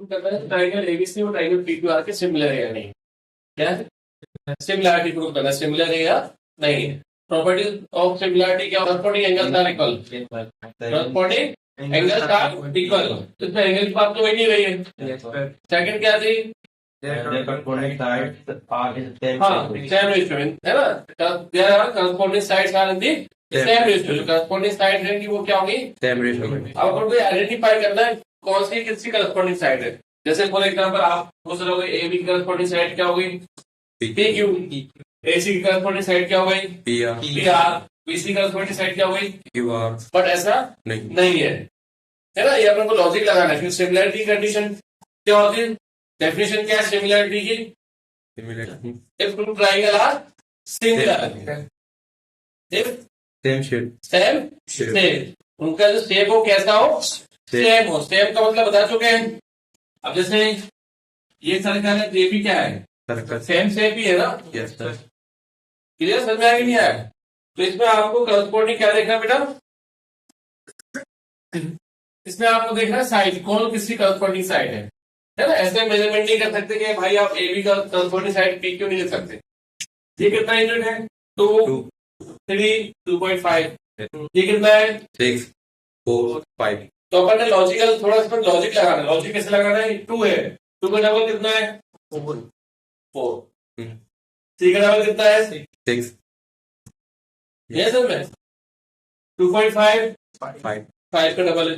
Prove करना है triangle ABC और ट्राइंगल पीक्यूआर के सिमिलर है या नहीं। क्या सिमिलरिटी प्रूव करना, सिमिलर है या नहीं है। प्रॉपर्टीज ऑफ सिमिलरिटी क्या, करस्पॉन्डिंग एंगल का इक्वल, करस्पॉन्डिंग एंगल का इक्वल, इसमें एंगल की बात तो वही नहीं रही है। सेकंड क्या थी, corresponding sides are in same हाँ सेम रेशियो है ना, corresponding sides are in the same ratio, corresponding side रहेंगी वो क्या होगी same ratio में। अब अपन को आइडेंटिफाई करना है कौन सी किसकी करस्पॉन्डिंग साइड है। जैसे फॉर एग्जांपल आप पूछ रहे होगे ए बी की करस्पॉन्डिंग साइड क्या होगी पी क्यू, ए सी की करस्पॉन्डिंग साइड क्या हो गई P R, P R, B C की करस्पॉन्डिंग साइड क्या हो गई क्यू आर। बट ऐसा नहीं है, है ना। ये अपन को लॉजिक लगाना है। सिमिलरिटी कंडीशन क्या होती है, डेफिनेशन क्या है सिमिलरिटी की, if two triangle are similar, if same shape, same shape, उनका जो शेप हो कैसा हो सेम हो। सेम का मतलब बता चुके हैं। अब जैसे ये सर्कल है, ये भी क्या है सर्कल, सेम शेप ही है ना। Yes sir. क्लियर, समझ में आ गया नहीं आया। तो इसमें आपको करस्पॉन्डिंग क्या देखना है बेटा, इसमें आपको देखना है साइड, कौन किसकी करस्पॉन्डिंग साइड है ना। ऐसे मेजरमेंट नहीं कर सकते कि भाई आप ए बी का करस्पॉन्डिंग साइड पी क्यों नहीं लिख सकते। ये कितना यूनिट है 2 3 2.5, ये कितना है 6 4 5। तो अपन ने लॉजिकल थोड़ा सा लॉजिक लगाना है। लॉजिक कैसे लगाना है, 2 है, 2 का डबल कितना है 4, सी का डबल कितना है 6, ये सर में 2.5 5 5 का डबल है,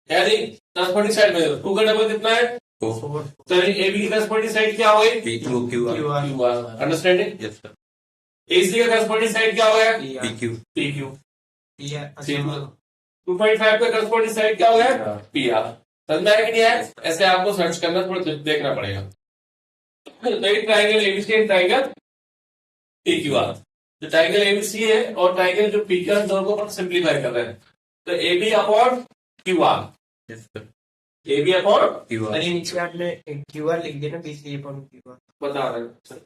यानी करस्पॉन्डिंग साइड में 2 का डबल कितना है 4। तो ए बी की करस्पॉन्डिंग साइड क्या हो गई P Q Q R, understanding. Yes sir. A C का करस्पॉन्डिंग साइड क्या हो गया पी क्यू, पी क्यू, 2.5 का करस्पॉन्डिंग साइड क्या हो गया पी आर। समझ में आया कि नहीं आया। ऐसे आपको सर्च करना, थोड़ा देखना पड़ेगा। Triangle ABC triangle P Q are, जो ट्राइंगल एबीसी है और ट्राइंगल जो पी क्यू आर दोनों को अपन सिंप्लीफाई कर रहे हैं। तो A B upon Q R, yes sir. A B upon Q R, अरे नीचे आपने क्यूआर लिख दिया ना, बीसी अपॉन क्यूआर, बता रहे हैं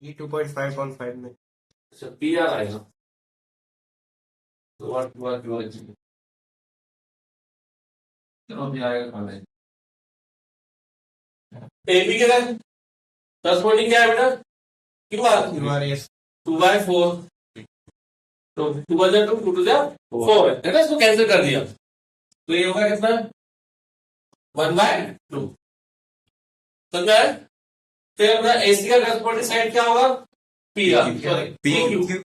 ये 2.5/5 में अच्छा पी आर आएगा तो what चलो भी आएगा खाने। ए बी के लिए करस्पॉन्डिंग क्या है बेटा क्यू आर, क्यूआर यस 2/4, तो 2 बजा 2 2 जा 4 है ना, इसको कैंसिल कर दिया तो ये होगा कितना 1/2। समझ आया। फिर अपना एसी का करस्पॉन्डिंग साइड क्या होगा P R, sorry P Q,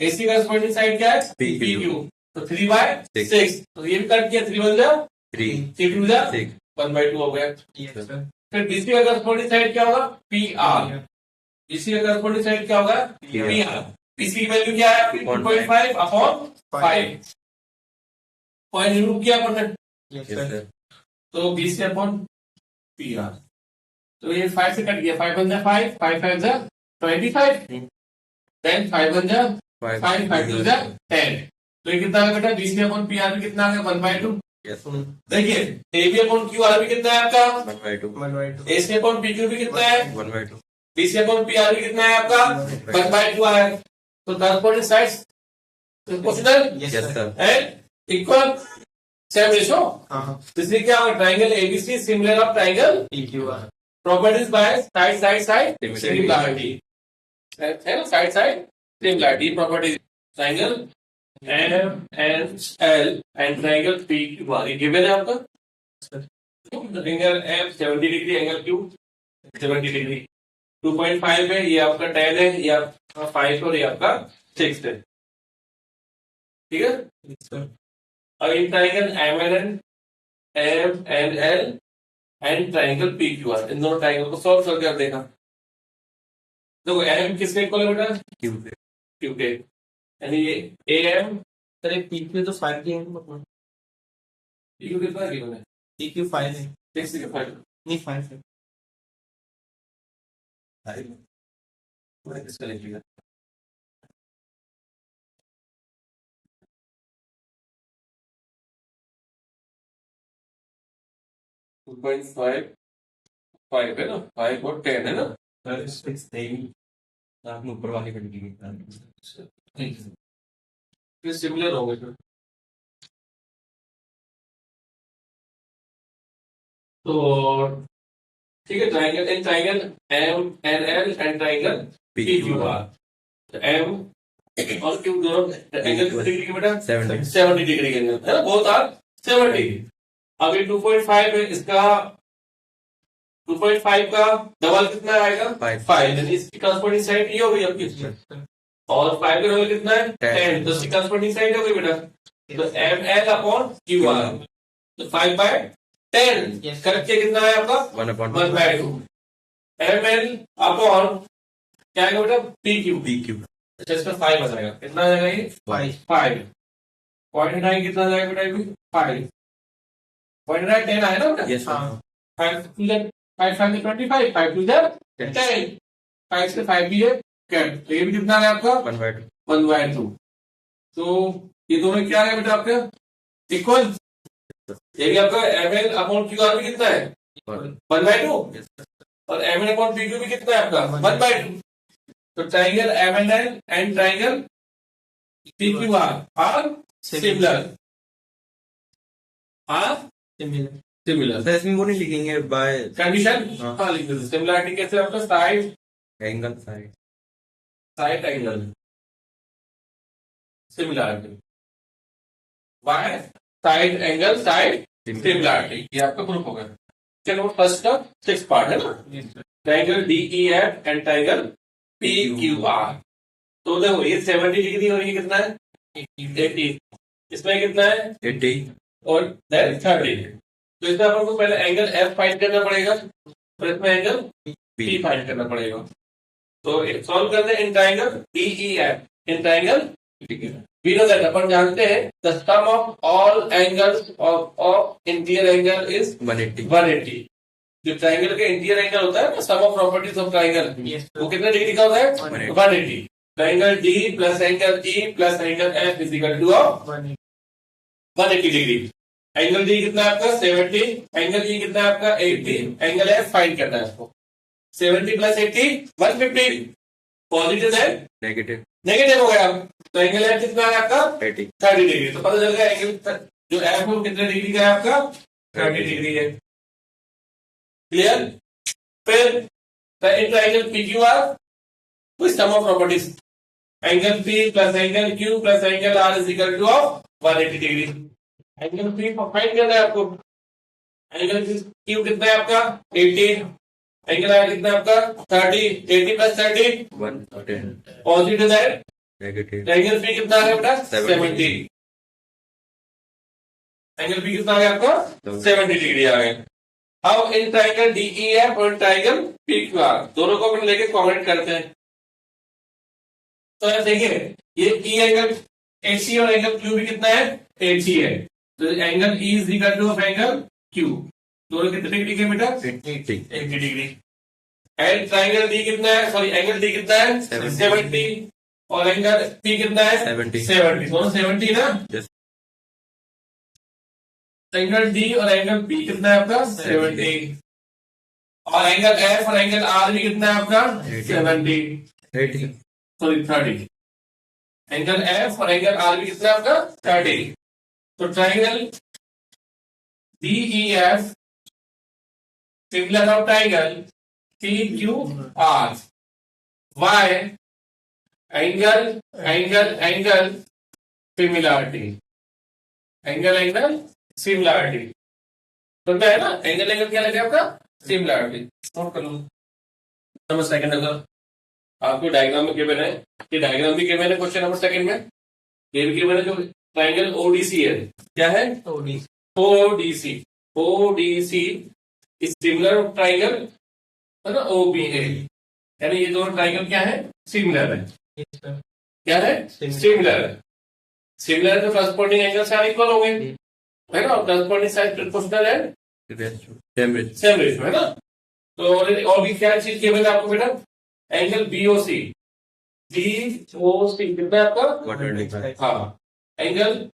AC का करस्पॉन्डिंग साइड क्या है पी पी क्यू, क्यू, तो 3/6, तो ये भी कट किया 3 बन जा 3 3 2 जा 6, 1/2 हो गया। Yes sir. फिर बीसी का करस्पॉन्डिंग साइड क्या होगा पी आर, बीसी का करस्पॉन्डिंग साइड क्या होगा पी आर, बीसी की वैल्यू क्या है 2.5 अपॉन 5, पॉइंट रिमूव किया अपन ने, यस यस सर। सर। तो बीसी अपॉन पी आर, तो ये 5 से कट गया, 5 बन जा 5 5 5 जा 25, देन 5 बन जा 5 5 2 जा 10, तो ये कितना आ गया बेटा बीसी अपॉन पी आर भी कितना आ गया 1/2। यस, देखिए A B upon Q R भी कितना है आपका 1/2, 1/2 A C upon P Q भी कितना है 1/2, बीसी अपॉन पी आर भी कितना है आपका 1/2 आया। तो corresponding sides proportional yes yes sir. Sir. And equal same ratio. हाँ इसलिए क्या होगा triangle ABC similar of triangle QR properties by side side side Similarity. Similarity है ना, side side similarity properties triangle M N L and triangle P Q R ये given है आपका। Angle M 70 degree, angle Q 70 degree, 2.5 है, ये आपका 10 है, ये आपका 5 और ये आपका 6 है, ठीक है। अब in triangle M N L and triangle P Q R, इन दोनों ट्राइंगल को सॉल्व करके आप देखा। देखो एम किसके इक्वल है बेटा क्यू, क्यू के, यानी ये ए एम सर एक पीक्यू तो 5 की है, पी क्यू कितना गिवन है पीक्यू 5 है, 6 के 5 नहीं 5 है। इसका लिखिएगा 2.5 5 है ना, 5 और 10 है ना, आपने ऊपर वाली कंटिन्यू फिर सिमिलर होंगे फिर तो ठीक है, triangle in triangle M N L and triangle P Q R. M और क्यू दोनों एंगल कितने डिग्री के बेटा? 70 डिग्री के एंगल है ना, बोथ आर 70। अभी 2.5 है, इसका 2.5 का डबल कितना आएगा? 5। यानी इसकी करस्पॉन्डिंग साइड ये हो गई आपकी। और 5 का डबल कितना है? 10। तो इसकी करस्पॉन्डिंग साइड हो गई बेटा, तो M L upon Q R, तो 5/10 करके कितना है आपका? 1/2 एम एल अपॉन क्या आएगा बेटा? P Q. अच्छा, इसका 5 आ जाएगा, कितना आ जाएगा ये? 5। 0.9 कितना आ जाएगा बेटा? ये 5 0.9 10 आया ना बेटा? हाँ, 5 to the 5 5 25, 5 to the 10, 5 से 5 भी है कैट, तो ये भी कितना है आपका? 1/2। तो ये दोनों क्या है बेटा आपका? इक्वल। ये भी आपका M L upon Q R भी कितना है? 1/2। और M L upon P Q भी कितना है आपका? 1/2। तो triangle M N L and triangle P Q R similar. Sir इसमें वो नहीं लिखेंगे बाय कंडीशन? हाँ। हाँ, लिख दो। सिमिलरिटी कैसे आपका? Side angle angle similarity, why side angle side similarity, ये आपका प्रूफ होगा। चलो फर्स्ट का 6 पार्ट है ना, triangle D E F and triangle P Q R. तो देखो ये 70 डिग्री और ये कितना है? 80। इसमें कितना है? 80 और 30। तो इसमें अपन को पहले एंगल एफ फाइंड करना पड़ेगा और इसमें एंगल पी फाइंड करना पड़ेगा। तो सॉल्व करते हैं in triangle D E F, in triangle we know that, अपन जानते हैं the sum of all angles of interior angle is 180। जो ट्राइंगल का इंटीरियर एंगल होता है ना, sum of properties of triangle, वो कितने डिग्री का होता है? 180। Triangle D plus angle E plus angle F is equal to 180 degree. Angle D कितना है आपका? 70। एंगल ई कितना है आपका? 80। एंगल एफ फाइंड करना है इसको। 70 प्लस 80 150। पॉजिटिव है नेगेटिव हो गया। तो एंगल एफ कितना है आपका? 30 डिग्री। तो पता चल गया एंगल जो एफ है वो कितने डिग्री का है आपका? 30 डिग्री है। क्लियर? फिर in triangle P Q R with sum of properties, angle P plus angle Q plus angle R is equal to 180 degree. Angle P find करना है आपको। एंगल क्यू कितना है आपका? 80। एंगल आर कितना है आपका? 30। 80 प्लस 30 पॉजिटिव है। एंगल पी कितना है बेटा? 70। एंगल पी कितना आ गया आपका? 70 डिग्री आ गया। अब in triangle D E F और ट्राइंगल पी क्यू आर दोनों को अपन लेके कॉमेंट करते हैं। तो यार देखिए, ये ई एंगल एसी और एंगल क्यू भी कितना है? 80 है। तो angle E is equal to angle Q, दोनों कितने डिग्री के बेटा? 80 डिग्री। एंड ट्राइंगल डी कितना है? सॉरी, एंगल डी कितना है? 70। और एंगल पी कितना है? 70। दोनों 70 ना? एंगल डी और एंगल बी कितना है आपका? 70। और एंगल एफ और एंगल आर भी कितना है आपका? 70 सॉरी 30। एंगल एफ और एंगल आर भी कितना है आपका? 30। तो triangle D E F similar of triangle P Q R, why angle angle angle similarity, angle similarity. तो क्या है ना, एंगल एंगल क्या लगे आपका? सिमिलरिटी। नोट कर लो। नंबर सेकंड अगर आपको डायग्राम में गिवन है, ये डायग्राम भी गिवन है क्वेश्चन नंबर सेकंड में। ये भी गिवन है जो ट्राइंगल ओडीसी है। क्या है? ODC. ODC is similar of triangle है ना, ओबीए। यानी ये दोनों ट्राइंगल क्या है? सिमिलर है। क्या है? सिमिलर है। सिमिलर तो करस्पॉन्डिंग एंगल सारे इक्वल हो गए है ना, करस्पॉन्डिंग साइड प्रोपोर्शनल है, सेम रेशियो है ना। तो और भी क्या चीज की है आपको बेटा? एंगल बीओसी, बीओसी कितना है आपका? हाँ, एंगल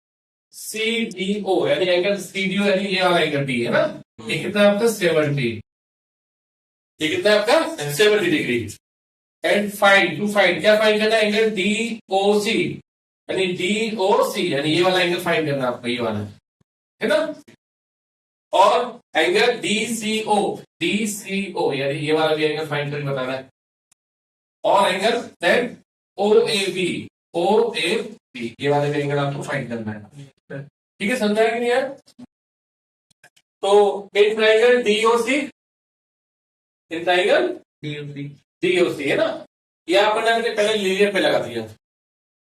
सीडीओ यानी एंगल सीडीओ यानी ये वाला एंगल डी है ना, ये कितना है आपका? 70। ये कितना है आपका? 70 डिग्री। एंड फाइंड क्या फाइंड करना है? एंगल डीओसी यानी डीओसी यानी ये वाला एंगल फाइंड करना है आपको, ये वाला है ना। और एंगल DCO यानी ये वाला भी एंगल फाइंड करके बताना है, और एंगल देन OAB ये वाले भी एंगल आपको फाइंड करना है। ठीक है, समझा है कि नहीं यार? तो इन ट्राइंगल DOC है ना, ये आपने पहले लीनियर पे लगा दिया।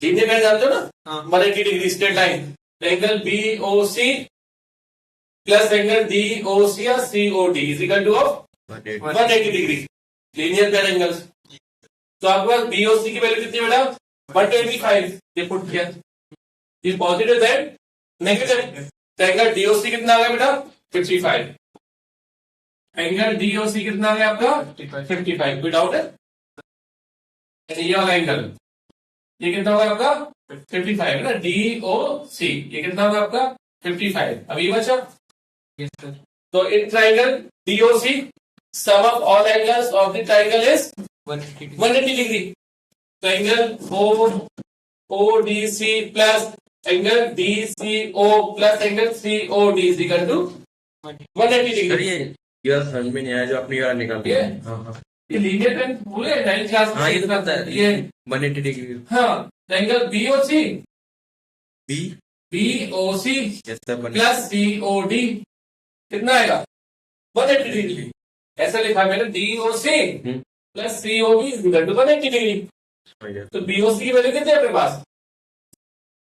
लीनियर पे जानते हो ना, हाँ 180 degree straight line, angle BOC plus angle DOC या COD is equal two of 180 degree linear pair angles. तो आपके पास BOC की वैल्यू कितनी बेटा? 125। ये पुट किया, ये पॉजिटिव है नेगेटिव, तो एंगल DOC कितना आ गया बेटा? 55। एंगल DOC कितना आ गया आपका? 55। कोई डाउट है? ये वाला एंगल ये कितना होगा आपका? 55 है ना, DOC ये कितना होगा आपका? 55। अब ये बचा, यस सर। तो in triangle DOC sum of all angles of the triangle is 180 degree. तो angle ODC plus angle DCO plus angle COD is equal to 180 sir degree. ये समझ में नहीं आया जो आपने यार निकाल दिया। ये? हाँ ये लीनियर पेन पूरे 9th क्लास में हाँ, ये तो सीखा पता है। ये 180 डिग्री हाँ, angle BOC B BOC yes sir plus COD कितना आएगा? 180 डिग्री। ऐसा लिखा मैंने, DOC plus COD is equal to 180 degree. तो BOC की वैल्यू कितनी है अपने पास?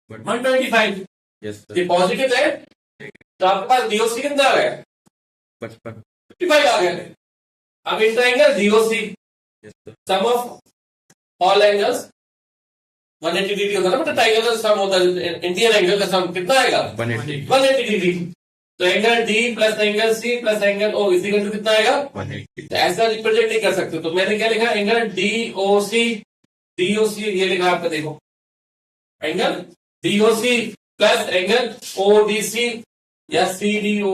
125। यस ये सर पॉजिटिव है, तो आपके पास DOC कितना आ गया? 55 55 आ गया। अब in triangle DOC yes sir sum of all angles 180 degree होता है ना, ट्राइंगल का सम होता है, इंडियन एंगल का सम कितना आएगा? 180 180 डिग्री। तो angle D plus angle C plus angle O is equal to कितना आएगा? 180 तो ऐसा रिप्रेजेंट नहीं कर सकते, तो मैंने क्या लिखा? एंगल DOC ये लिखा आपका, देखो angle DOC plus angle ODC या CDO,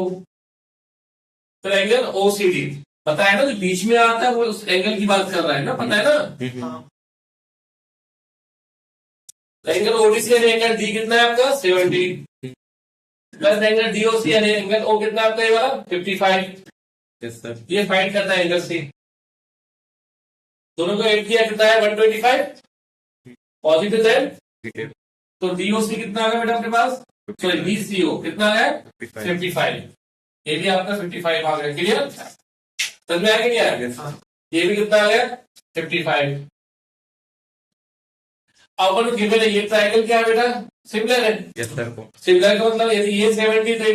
फिर एंगल OCD। पता है ना, जो बीच में आता है वो उस एंगल की बात कर रहा है ना, पता है ना? हाँ तो एंगल ODC यानी एंगल D कितना है आपका? 70 प्लस एंगल DOC यानी एंगल O कितना आपका? ये वाला 55। यस सर ये फाइंड करता है एंगल C। दोनों को ऐड किया कितना है? 125 पॉजिटिव है, तो DOC कितना आ गया बेटा आपके पास? सॉरी DCO कितना आ गया? 55। ये भी आपका 55 आ गया। क्लियर? समझ में आया कि नहीं आया? ये भी कितना आ गया? 55। अब अपन गिवन है, ये ट्रायंगल क्या है बेटा? सिमिलर है। यस सर सिमिलर का मतलब यदि ये 70 तो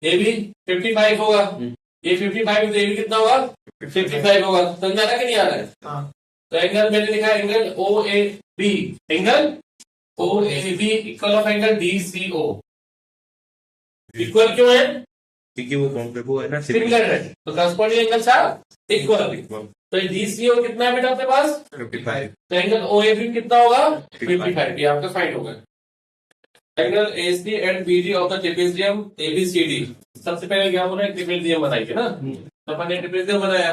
ये भी 55 होगा, ये 55 तो ये भी कितना होगा? 55 होगा। समझ में आ रहा कि नहीं आ रहा है? हाँ तो एंगल मैंने लिखा angle OAB, angle OAB equal of angle DCO। Equal क्यों है? क्योंकि वो कौन पे वो है ना सिमिलर है, तो करस्पॉन्डिंग एंगल था इक्वल। तो DCO कितना है बेटा आपके पास? 55 तो एंगल OAB कितना होगा? 55। ये आपका फाइंड होगा। Angle AC and BD of the trapezium ABCD। सबसे पहले क्या बोला? ट्रेपेजियम बनाइए ना, तो अपन ने ट्रेपेजियम बनाया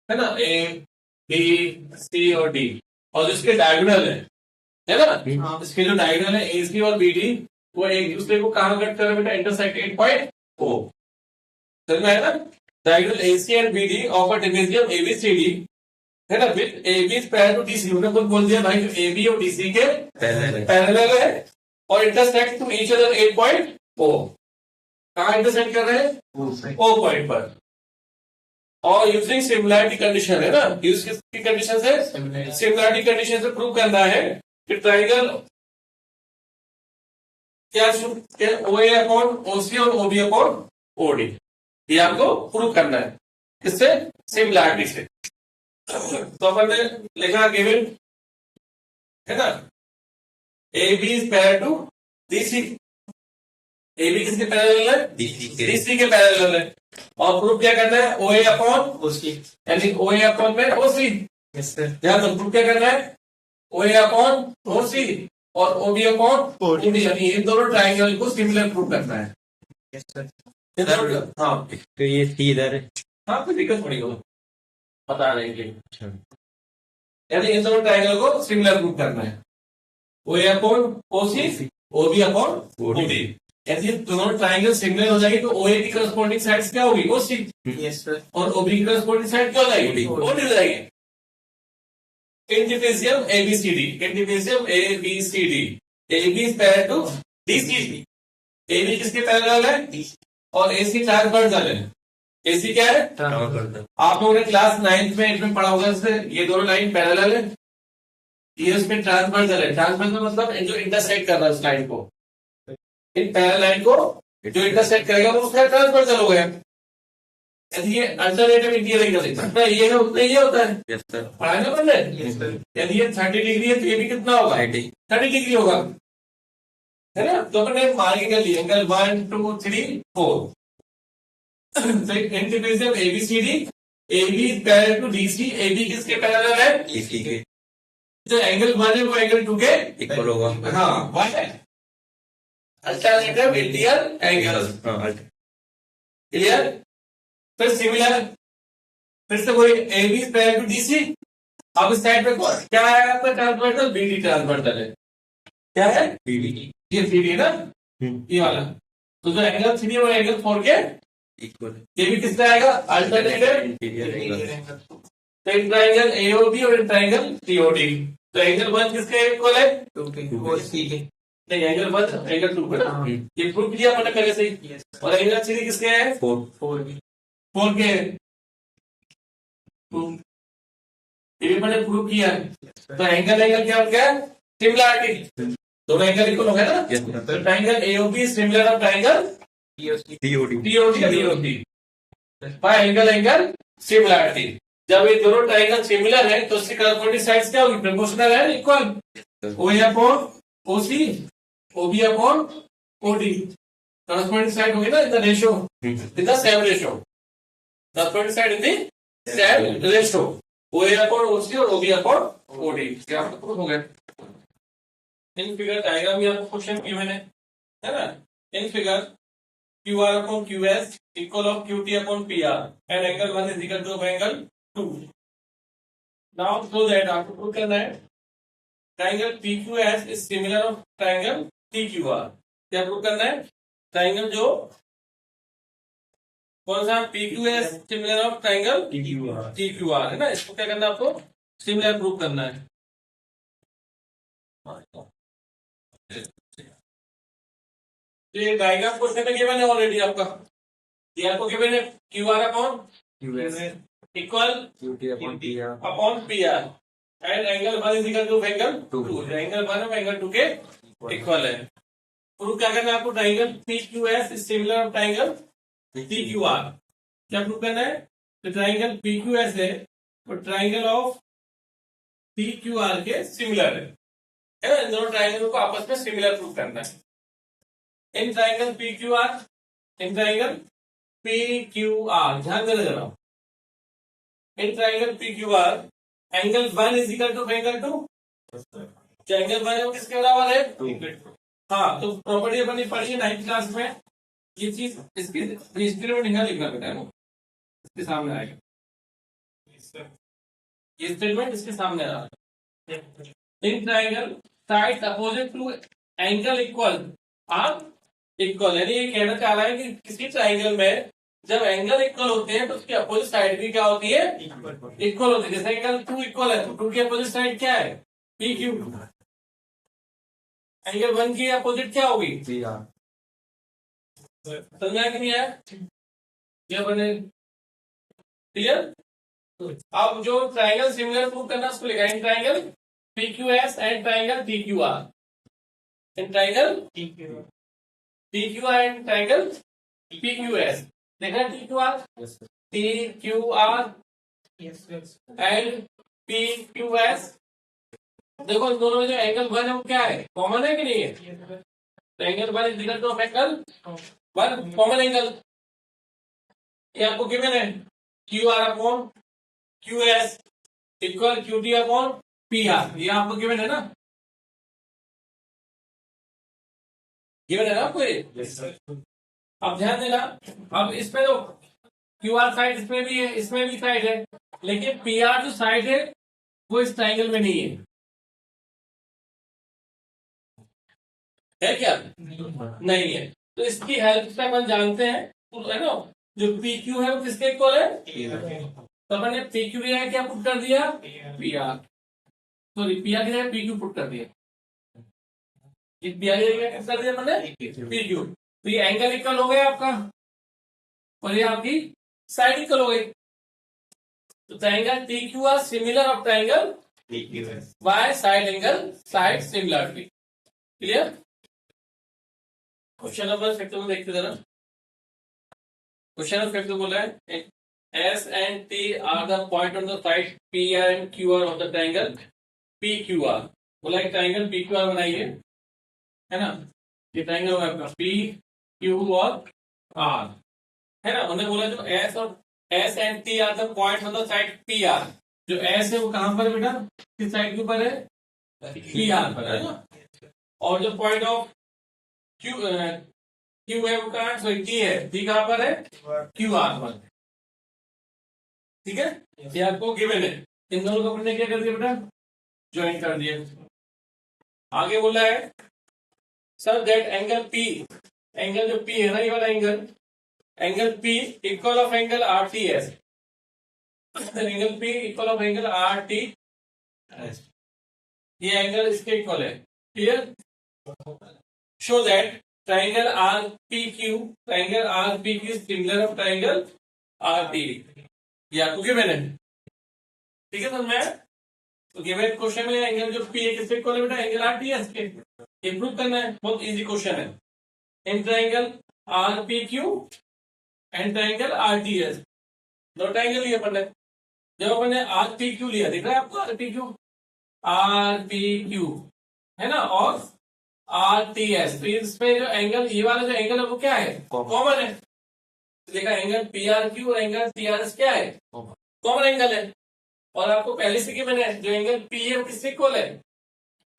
है ना, A B C और D, और जिसके डायगोनल है ना, हाँ इसके जो डायगोनल है AC और BD वो एक दूसरे को कहां कट कर रहे हैं बेटा? Intersect 8 point O। समझ में आया ना? Diagonal AC and BD of a trapezium ABCD है ना, with AB is parallel to DC। हमने खुद बोल दिया भाई, AB और DC के पैरेलल है और intersect to each other 8 point O। कहां इंटरसेक्ट कर रहे हैं? O पॉइंट पर। और यूजिंग सिमिलैरिटी कंडीशन है ना, यूज किसकी कंडीशन से? सिमिलैरिटी कंडीशन से प्रूव करना है कि ट्राइंगल क्या OA अपॉन OC और OB अपॉन OD, ये आपको प्रूव करना है। किससे? सिमिलैरिटी से। तो अपन ने लिखा गिवन है ना, AB is parallel to DC। AB किसके पैरेलल है? DC के पैरेलल है। और प्रूफ क्या करना है? OA अपॉन उसकी यानी OA अपॉन में OC। Yes sir. ध्यान दो, प्रूफ क्या करना है? OA अपॉन OC और OB अपॉन OD, यानी इन दोनों ट्राइंगल को सिमिलर प्रूफ करना है। Yes sir. इन दोनों- हाँ तो ये सी इधर है हाँ, कोई दिक्कत थोड़ी हो, बता रहे हैं। यानी इन दोनों ट्राइंगल को सिमिलर प्रूफ करना है। OA upon OC, OB upon OD। यदि दोनों ट्राइंगल सिमिलर हो जाएगी तो OA की करस्पॉन्डिंग साइड्स क्या होगी? OC। Yes, sir. और OB की करस्पॉन्डिंग साइड क्या हो जाएगी? OD हो जाएगी। इंडिफिजियम ABCD, इंडिफिजियम ABCD, AB is parallel to DCD, AB किसके पैरेलल है? और AC ट्रांसवर्सल है। AC क्या है? आप लोगों ने क्लास 9th में 8th में पढ़ा होगा इससे, ये दोनों लाइन पैरेलल है, ये उसमें ट्रांसवर्सल है। ट्रांसवर्सल मतलब जो इंटरसेक्ट कर रहा है उस लाइन को, इन पैरेलल लाइन को जो इंटरसेक्ट करेगा वो उसका ट्रांसवर्सल हो गया। यदि ये अल्टरनेटिव इंटीरियर का जितना ये है उतना ये होता है। Yes, sir. पढ़ा है ना पढ़ने? Yes, sir. यदि ये 30 डिग्री है तो ये भी कितना होगा? 30 डिग्री होगा, है ना? तो अपने मान के कर लिए एंगल 1 2 3 4। तो इंडिफिजियम ABCD, AB is parallel to DC, AB किसके पैरेलल है? DC के जो एंगल 1 है वो एंगल 2 के इक्वल होगा। हाँ 1 है। अल्टरनेटिव इंटीरियर एंगल, हाँ, क्लियर? फिर सिमिलर, फिर से वही AB is parallel to DC। अब इस साइड पे क्या है आपका ट्रांसवर्सल? BD ट्रांसवर्सल है। क्या है? BD ये 3D ना, ये वाला। तो जो एंगल 3 और एंगल 4 के इक्वल ये भी किसका आएगा? Alternative interior angle. तो इन ट्राइंगल AOB और इन ट्राइंगल COD। तो एंगल 1 किसके इक्वल है? Okay. और C के. नहीं, एंगल 1 एंगल 2 है ना, ये प्रूव किया मैंने पहले से ही। Yes, sir. और एंगल 3 किसके है? 4 के. 4 के है। ये भी मैंने प्रूव किया। Yes, sir. तो एंगल एंगल क्या हो गया? सिमिलरिटी, दोनों एंगल इक्वल हो गया ना। Yes, sir. तो triangle AOB similar of triangle POC. COD DOD bye angle angle similarity. जब ये दोनों ट्राइंगल सिमिलर है तो उसकी करस्पॉन्डिंग साइड्स क्या होगी? प्रोपोर्शनल है, equal. OA upon OC, OB upon OD, corresponding side होगी ना in the ratio, in the same ratio, corresponding side in the same ratio, OA upon OC और OB अपॉन OD। क्या proof हो गया? In figure diagram भी आपको question given है ना? In figure QR upon QS equal of QT upon PR and angle 1 is equal to angle 2. Now so that आपको prove करना है triangle PQS is similar of triangle TQR। क्या prove करना है? ट्राइंगल जो कौन सा PQS similar of triangle TQR है ना, इसको क्या करना है आपको? सिमिलर प्रूव करना है। ये डायग्राम क्वेश्चन में गिवन है ऑलरेडी आपका, ये आपको गिवन है QR upon QS. Equal QT upon PR upon PR and angle 1 is equal to angle 2। Angle 1 और एंगल 2 के इक्वल है। प्रूव क्या करना है आपको? Triangle PQS is similar of triangle TQR। क्या प्रूव करना है? तो ट्राइंगल PQS है और ट्राइंगल ऑफ TQR के सिमिलर है ना? इन दोनों ट्राइंगल को आपस में सिमिलर प्रूव करना है। In triangle PQR, in triangle PQR ध्यान देना जरा, in triangle PQR angle 1 is equal to angle 2। जो एंगल 1 है वो किसके बराबर है? हाँ, तो प्रॉपर्टी अपनी पढ़ी है 9th क्लास में। ये चीज इसकी हिस्ट्री में नहीं लिखना बेटा, है इसके सामने आएगा, ये स्टेटमेंट इसके सामने आ रहा है। In triangle sides opposite to angle equal are equal, यानी ये कहना चाह रहा है कि किसी ट्राइंगल में जब एंगल इक्वल होते हैं तो उसकी अपोजिट साइड भी क्या होती है? इक्वल होती है। जैसे एंगल 2 इक्वल है तो 2 की अपोजिट साइड क्या है? PQ। एंगल 1 की अपोजिट क्या होगी? PR समझा कि नहीं आया? क्या बने क्लियर? अब जो ट्राइंगल सिमिलर प्रूव करना उसको लिखा है triangle PQS and triangle TQR। In triangle TQR and triangle PQS। देखा TQR, TQR Yes, yes. And PQS। देखो इन दोनों में जो एंगल 1 है वो क्या है? कॉमन है कि नहीं है? Yes, sir. तो angle 1 is equal to angle 1 common angle, ये आपको गिवन है। QR upon QS equal QT upon PR, ये आपको गिवन है ना? गिवन है ना आपको ये? Yes, sir. अब ध्यान देना, अब इसमें तो QR साइड इसमें भी है, इसमें भी साइड है, लेकिन PR जो साइड है वो इस ट्राइंगल में नहीं है। है क्या? नहीं है। तो इसकी हेल्प से अपन जानते हैं, तो है ना, जो पी क्यू है वो किसके इक्वल है, तो अपन ने पी क्यू की जगह क्या पुट कर दिया, P R, sorry P R की जगह पी क्यू पुट कर दिया, पी आर की जगह क्या कर दिया मैंने, पी क्यू। तो ये एंगल इक्वल हो गया आपका और ये आपकी साइड इक्वल हो गई। तो triangle T Q R similar of triangle bye side angle side similarity. Clear. Question number 6 में देखते जरा। क्वेश्चन नंबर 6 बोला है S and T R the point on the side P R and Q R of the triangle P Q are. बोला है triangle P Q are बनाइए, है ना, ये ट्रायंगल होगा आपका पी क्यू और आर, है ना। उन्होंने बोला जो एस और S and T R the point on the side P R, जो एस है वो कहां पर है बेटा, किस साइड के ऊपर है, पी आर पर, है ना। और जो पॉइंट ऑफ क्यू क्यू है वो कहां, सॉरी टी है, टी कहां पर है, क्यू आर पर। ठीक है, ये आपको गिवन है। इन दोनों को हमने क्या कर दिया बेटा, ज्वाइन कर दिया। आगे बोला है sir that angle P, angle जो पी है ना, ये वाला angle, angle P equal of angle R T S, angle P equal of angle R T S, ये एंगल इसके इक्वल है। Clear. Show that triangle R P Q, triangle R P Q similar of triangle R T, ये आपको given है। ठीक है sir, मैं तो गिवन क्वेश्चन में एंगल जो पी है किसके इक्वल है बेटा, एंगल आर टी एस के। इंप्रूव करना है, बहुत इजी क्वेश्चन है। In triangle R P Q and triangle R T S, दो ट्राइंगल लिए अपन ने। जब अपन ने आर पी क्यू लिया, दिख रहा है आपको R P Q, R P Q, है ना, और आर टी एस, तो इसमें जो एंगल, ये वाला जो एंगल है वो क्या है, कॉमन है। तो देखा एंगल पी आर क्यू और एंगल टी आर एस क्या है, कॉमन एंगल है। और आपको पहले से कि मैंने जो एंगल पी है वो किससे इक्वल है,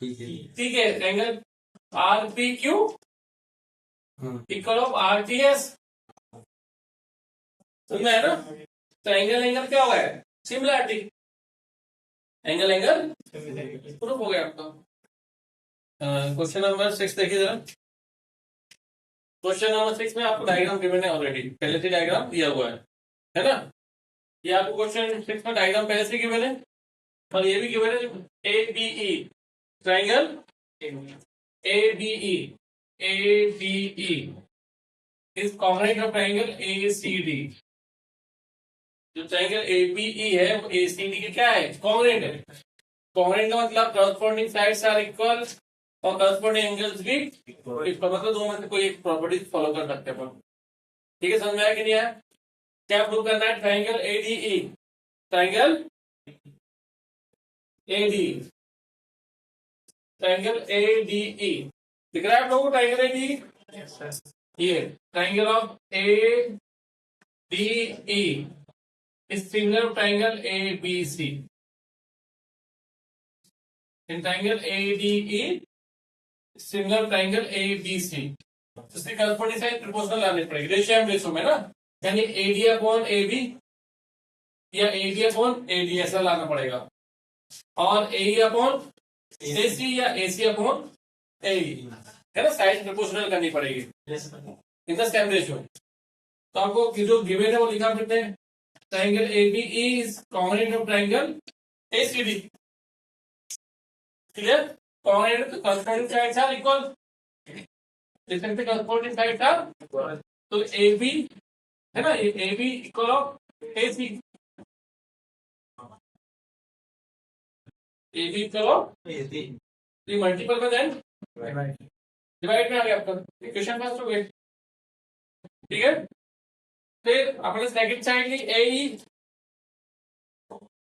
ठीक है, angle R P Q equal of R T S, समझ में है ना। तो एंगल एंगल क्या हुआ है, सिमिलरिटी, एंगल एंगल प्रूफ हो गया आपका। क्वेश्चन नंबर 6 देखिए जरा। क्वेश्चन नंबर 6 में आपको डायग्राम गिवन है ऑलरेडी, पहले से डायग्राम दिया हुआ है ना। ये आपको क्वेश्चन 6 में डायग्राम पहले से गिवन है, और ये भी गिवन है A B E, triangle A B E, A B E is congruent of triangle A C D. जो ट्राइंगल ए बी ई है वो ए सी डी के क्या है, कॉन्ग्रुएंट है। कॉन्ग्रुएंट का मतलब करस्पॉन्डिंग साइड्स आर इक्वल और करस्पॉन्डिंग एंगल्स भी इक्वल, मतलब दो में से कोई एक प्रॉपर्टी फॉलो कर सकते हैं अपन। ठीक है, समझ में आया कि नहीं आया। क्या प्रूव करना है, triangle A D E, triangle A D, triangle A D E, दिख रहा है आप लोगों को ट्राइंगल ए डी, ये triangle of A D E is similar triangle A B C. In triangle A D E similar triangle A B C, उससे corresponding side proportional लानी पड़ेगी, रेशियो एंड रेशियो में ना, यानी A D upon A B या A D upon A D ऐसा लाना पड़ेगा, और ए अपॉन ए सी या ए सी अपॉन ए, है ना, साइड प्रोपोर्शनल करनी पड़ेगी इन द सेम रेशियो। तो आपको जो गिवन है वो लिखा फिरते हैं, triangle A B E is congruent of triangle A C D. Clear. Congruent corresponding sides are equal, लिख सकते करस्पॉन्डिंग साइड्स आर, तो ए बी है ना, A B equal of A C, A B equal of A C, multiple में then divide में आ गया आपका, इक्वेशन फर्स्ट हो गई। ठीक है, फिर अपने सेकंड साइड ली A E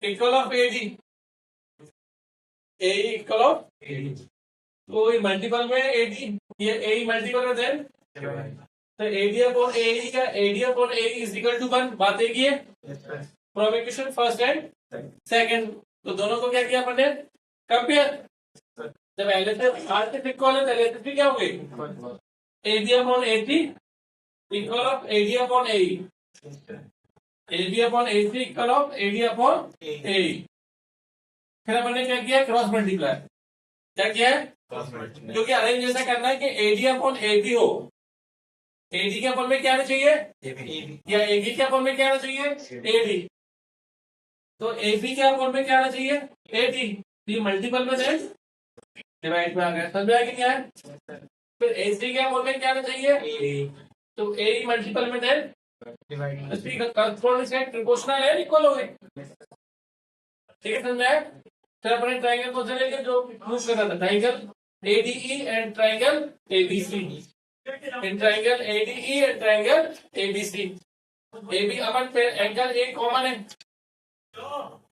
equal of A D, A equal of A D, तो मल्टीपल में ए डी, ये ए मल्टीपल में देन, तो ए डी अपॉन ए ई का A D upon A is equal to 1, बात एक ही है from equation first and second. तो दोनों को क्या किया अपने, कंपेयर। जब एलएचएस आर से इक्वल है तो एलएचएस क्या हो गई, A D upon A C equal of A D upon A, A D upon A C equal of A D upon A. फिर अपन ने क्या किया, क्रॉस मल्टीप्लाई, क्या किया है, क्योंकि अरेंज ऐसा करना है कि A D upon A B हो, एडी के अपन में क्या आना चाहिए, AB. या एबी के अपन में क्या आना चाहिए, एडी। तो एबी के अपन में क्या आना चाहिए, एडी। ये मल्टीपल में है, डिवाइड में आ गया, समझ में आया कि क्या है। फिर एसी के अपन में क्या आना चाहिए, A. तो ए मल्टीपल में है, Divide. इसकी करस्पॉन्डिंग साइड प्रोपोर्शनल है, इक्वल हो गए। ठीक है, समझ में आया। फिर अपने ट्राइंगल को चलेंगे जो प्रूव करना था, triangle ADE and triangle ABC. In triangle ADE and triangle ABC, AB अपन पे एंगल ए कॉमन है,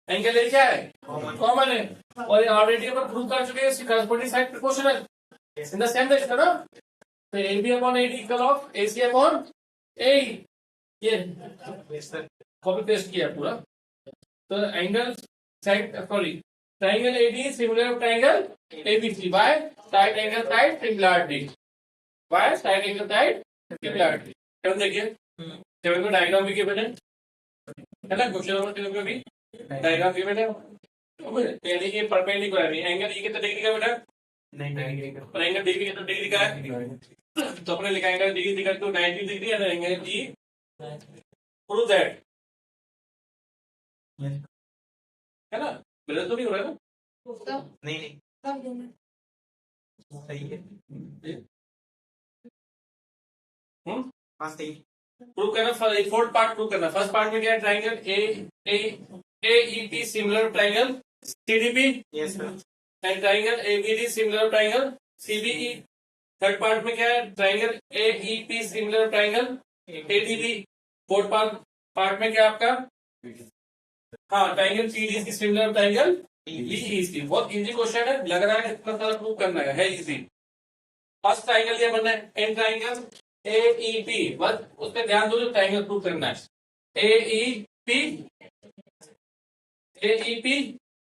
एंगल ए क्या है, कॉमन है, और ऑलरेडी अपन प्रूव कर चुके हैं इसकी corresponding side proportional in the same direction ना। तो AB upon AD equal of AC upon AE, ये Yes, sir. कॉपी पेस्ट किया पूरा। तो angle side sorry triangle AD similar to triangle ABC by side angle side similarity, by side angle side similarity. Seven देखिए, seven में diagram भी given है ना, question number 7 में भी डायग्राम गिवन है। पहले ये परपेंडिकुलर है, एंगल E कितना डिग्री का बेटा, 90 degree. और एंगल D भी कितना डिग्री का है, तो अपने लिखा एंगल डिग्री दिखा तो 90 डिग्री है, angle E prove that, Yes. है ना, गलत तो नहीं हो रहा है ना। नहीं. सही है. हाँ सही. प्रूव करना, फोर्थ पार्ट प्रूव करना। फर्स्ट पार्ट में क्या है, triangle AEP similar triangle CDP Yes, sir. And triangle ABD similar triangle CBE। Third part में क्या है, triangle AEP similar triangle ADB। Fourth part में क्या आपका, हाँ triangle PDC similar triangle BEC। बहुत इजी क्वेश्चन है, लग रहा है इतना सारा प्रूव करना है इजी। फर्स्ट ट्राइंगल ये बनना है, एन ट्राइंगल AEP, बस उस पर ध्यान दो जो ट्राइंगल प्रूव करना है, AEP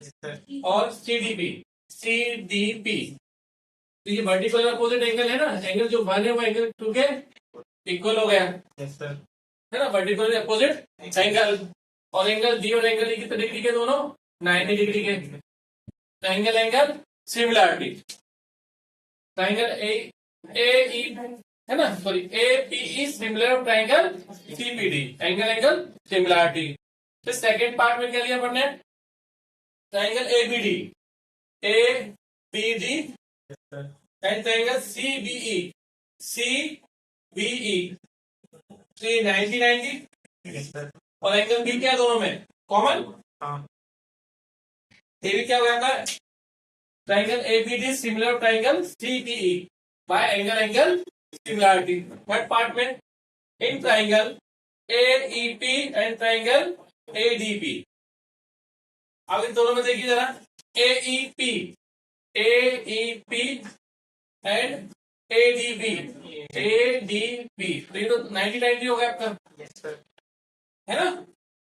Yes, sir. और CDP। तो ये वर्टिकल अपोजिट एंगल है ना, एंगल जो वन है वो एंगल टू के इक्वल हो गया, Yes, sir. है ना, वर्टिकल अपोजिट एंगल। और एंगल डी और एंगल ई कितने डिग्री के, दोनों 90 डिग्री के। Triangle angle similarity, triangle AE है ना, sorry APE similar triangle CPD, angle similarity. फिर सेकंड पार्ट में क्या लिया अपन ने, triangle ABD Yes, sir. And triangle CBE 390 Yes, sir. और एंगल बी क्या है दोनों में, कॉमन। हाँ. ये भी क्या हो गया था, triangle ABD similar triangle CPE by angle similarity. Third part में in triangle AEP and triangle ADP। अब इन दोनों में देखिए जरा, AEP एंड ADP। तो ये तो 90 हो गया आपका, Yes, sir. है ना।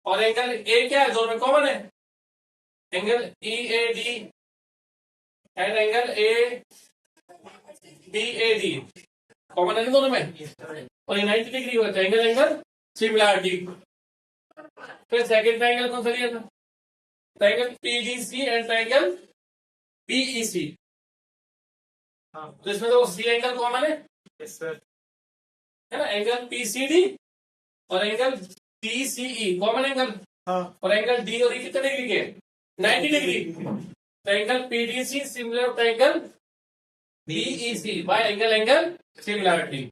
और एंगल ए क्या है, दोनों में कॉमन है, angle EAD and angle ABAD common है ना दोनों में, Yes, sir. और ये 90 डिग्री होता है, एंगल सिमिलरिटी। फिर सेकंड ट्राइंगल कौन सा लिया था, triangle PDC and triangle BEC। हाँ. तो इसमें तो सी एंगल कॉमन है Yes, sir. ना, एंगल PCD और एंगल DCE कॉमन एंगल, हाँ. और एंगल D और E कितने डिग्री के, 90 degree. Triangle PDC similar triangle BEC bye angle similarity.